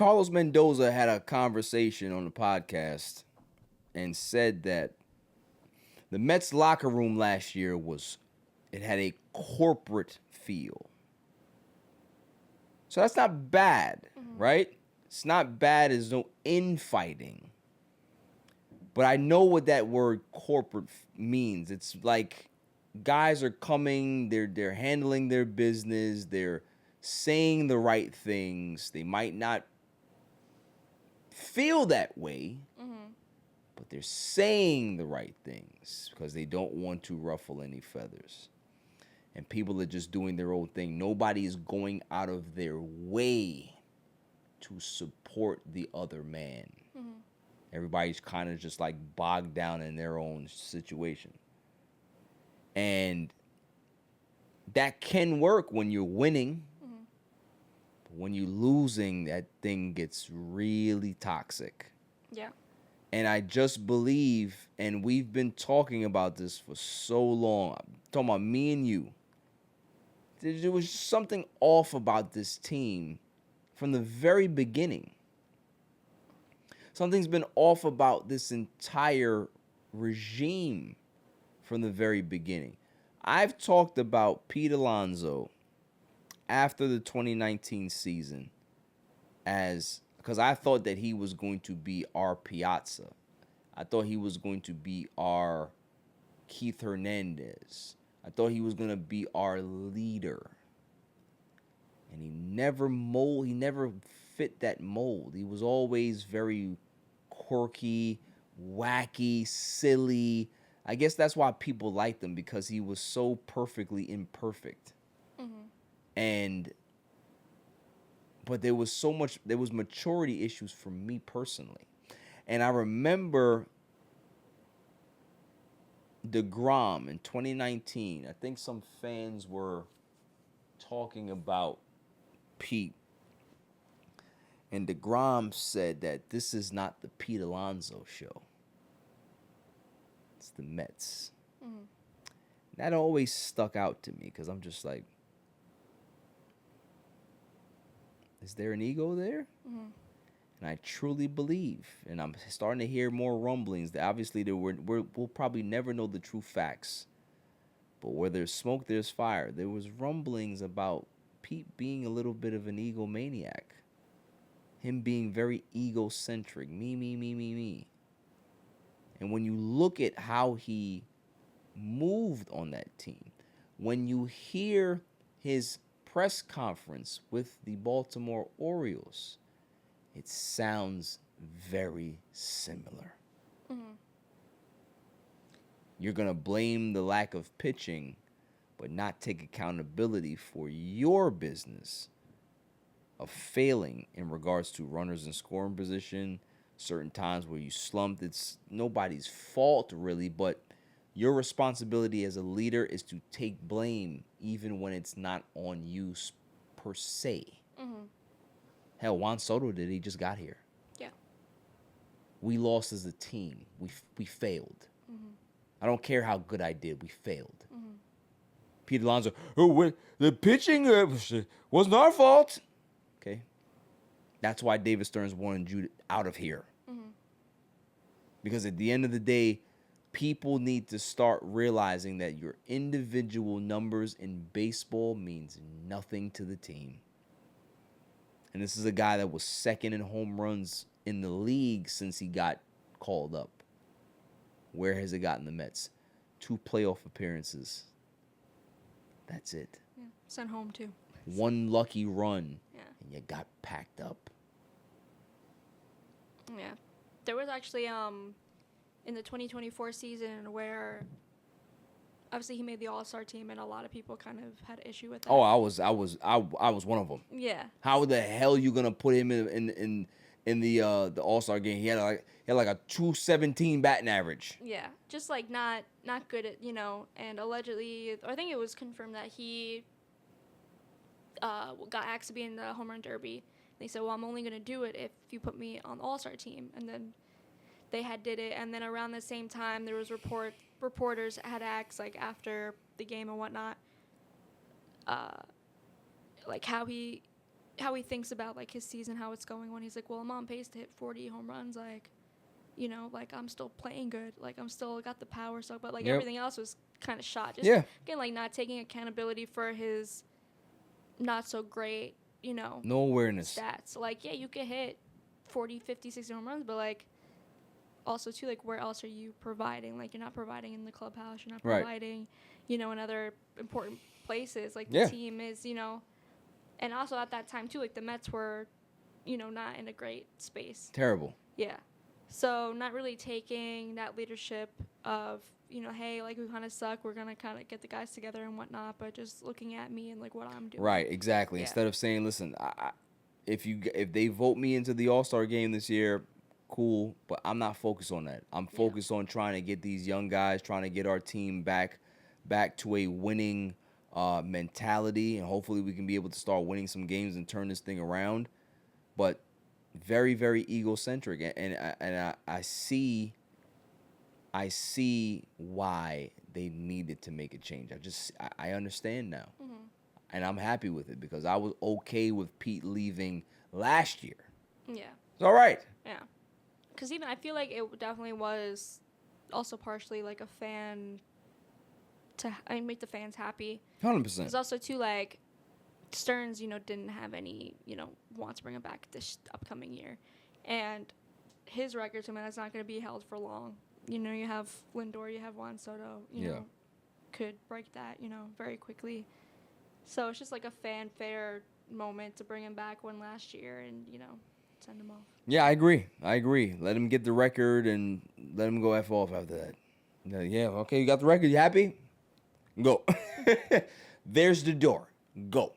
Carlos Mendoza had a conversation on the podcast and said that the Mets locker room last year had a corporate feel. So that's not bad, right? It's not bad. There's no infighting. But I know what that word corporate means. It's like guys are coming, they're handling their business, they're saying the right things. They might not feel that way, but they're saying the right things because they don't want to ruffle any feathers. And people are just doing their own thing. Nobody is going out of their way to support the other man. Everybody's kind of just like bogged down in their own situation. And that can work when you're winning. But when you're losing, that thing gets really toxic. Yeah. And I just believe, and we've been talking about this for so long. I'm talking about me and you. There was something off about this team from the very beginning. Something's been off about this entire regime from the very beginning. I've talked about Pete Alonso after the 2019 season because I thought that he was going to be our Piazza. I thought he was going to be our Keith Hernandez. I thought he was going to be our leader. And he never fit that mold. He was always very quirky, wacky, silly. I guess that's why people liked him, because he was so perfectly imperfect. But there was maturity issues for me personally. And I remember DeGrom in 2019. I think some fans were talking about Pete. And DeGrom said that this is not the Pete Alonso show. It's the Mets. That always stuck out to me because I'm just like, is there an ego there? And I truly believe, and I'm starting to hear more rumblings that obviously we'll probably never know the true facts. But where there's smoke, there's fire. There was rumblings about Pete being a little bit of an egomaniac. Him being very egocentric. Me. And when you look at how he moved on that team, when you hear his press conference with the Baltimore Orioles, it sounds very similar. You're going to blame the lack of pitching, but not take accountability for your business of failing in regards to runners in scoring position, certain times where you slumped. It's nobody's fault, really, but your responsibility as a leader is to take blame even when it's not on you per se. Hell, Juan Soto did. He just got here. Yeah. We lost as a team. We failed. I don't care how good I did. We failed. Pete Alonso, the pitching wasn't our fault. Okay. That's why David Stearns wanted Jude out of here. Because at the end of the day, people need to start realizing that your individual numbers in baseball means nothing to the team. And this is a guy that was second in home runs in the league since he got called up. Where has it gotten the Mets? 2 playoff appearances. That's it. Yeah. Sent home too. 1 lucky run. Yeah. And you got packed up. Yeah. There was actually in the 2024 season where obviously he made the All-Star team and a lot of people kind of had an issue with that. Oh, I was one of them. Yeah. How the hell you gonna put him in the All-Star game? He had like a 217 batting average. Yeah, just like not good at, and allegedly, I think it was confirmed that he got asked to be in the home run derby. They said, well, I'm only going to do it if you put me on the All-Star team. And then they did it. And then around the same time, there was reporters had asked, like, after the game and whatnot, like how he how he thinks about like his season, how it's going. When he's like, well, I'm on pace to hit 40 home runs, like, you know, like I'm still playing good, like I'm still got the power, so but like everything else was kind of shot. Just again, like not taking accountability for his not so great, you know, no awareness stats. Like, yeah, you could hit 40, 50, 60 home runs, but like also too, like where else are you providing? Like you're not providing in the clubhouse, you're not providing, you know, in other important places. Like the team is, you know, and also at that time too, like the Mets were, you know, not in a great space. Terrible. Yeah. So not really taking that leadership of, you know, hey, like we kind of suck, we're gonna kind of get the guys together and whatnot, but just looking at me and like what I'm doing. Right, exactly. Yeah. Instead of saying, listen, if they vote me into the All-Star game this year, cool, but I'm not focused on that. I'm focused on trying to get these young guys, trying to get our team back to a winning mentality, and hopefully we can be able to start winning some games and turn this thing around. But very, very egocentric, and I see why they needed to make a change. I understand now, and I'm happy with it because I was okay with Pete leaving last year. Yeah, it's all right. Yeah, because even I feel like it definitely was also partially like a fan to make the fans happy. 100%. There's also too like Stearns, you know, didn't have any, you know, want to bring him back this upcoming year, and his record, I mean, that's not going to be held for long. You know, you have Lindor, you have Juan Soto, you know, could break that, you know, very quickly. So it's just like a fanfare moment to bring him back one last year and, you know, send him off. Yeah, I agree. Let him get the record and let him go F off after that. Yeah, okay, you got the record. You happy? Go. There's the door. Go.